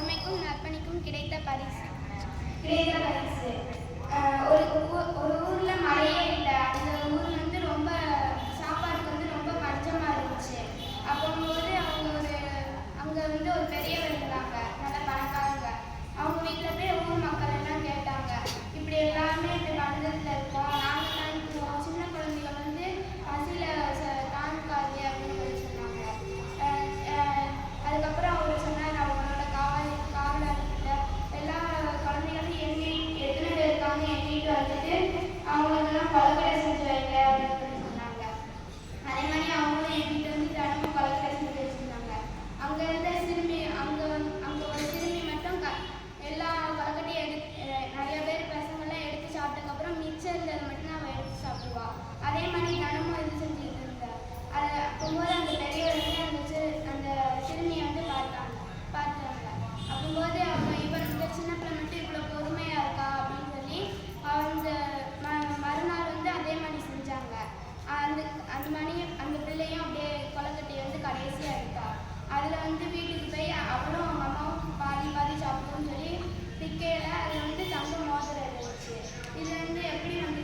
பொறுமைக்கும் நற்பணிக்கும் கிடைத்த பரிசு. ஒரு ஊரில் மழையே இல்லை. அந்த ஊர் வந்து ரொம்ப சாப்பாட்டுக்கு வந்து ரொம்ப பஞ்சமாக இருந்துச்சு. அப்போது அங்கே வந்து ஒரு பெரியவர் இருந்தாங்க, நல்ல பணக்காரங்க. அவங்க வீட்டில் போய் ஊர் மக்கள் எல்லாம் கேட்டாங்க, இப்படி எல்லாமே இப்படி பஞ்சத்தில் இருக்கோம், நாங்கள் தான் சின்ன குழந்தைகள் வந்து பசியில் தாங்காது அப்படின்னு சொல்லி சொன்னாங்க. அதுக்கப்புறம் அவர் சொன்னார், அவங்களோட காவலர்கிட்ட எல்லா குழந்தைகளும் எத்தனை பேர் இருக்காங்க எண்ணிட்டு வந்துட்டு அவங்களுக்கெல்லாம் பழக்கடை செஞ்சு வைங்க அப்படின்னு சொல்லி சொன்னாங்க. அதே மாதிரி அவங்களும் எண்ணிட்டு வந்து தினமும் பழக்கடை செஞ்சு வச்சுருந்தாங்க. அங்கே இருந்த சிறுமி அங்கே ஒரு சிறுமி மட்டும் எல்லா பழக்கட்டையும் நிறைய பேர் பசங்கள்லாம் எடுத்து சாப்பிட்டதுக்கப்புறம் மிச்சம் இருந்ததை மட்டும் அவள் எடுத்து சாப்பிடுவா. அதே மாதிரி தினமும் இது செஞ்சுட்டு இருந்தாள். அதை அப்போது அந்த பெரியவர் வந்து அந்த சிறுமியை வந்து பார்த்தாங்க. அப்போது அவங்க இந்த சின்ன பிள்ளை மட்டும் இவ்வளோ பொறுமையாக இருக்கா அப்படின்னு சொல்லி அந்த மறுநாள் வந்து அதே மாதிரி செஞ்சாங்க. அந்த பிள்ளையும் அப்படியே கொலக்கட்டையை வந்து கடைசியாக எடுத்தா. அதில் வந்து வீட்டுக்கு போய் அவளும் அவங்க அம்மாவும் பாதி சாப்பிடுன்னு சொல்லி திக்கையில் அதில் வந்து தங்க மோதிரம் இருந்துச்சு. இது வந்து எப்படி வந்து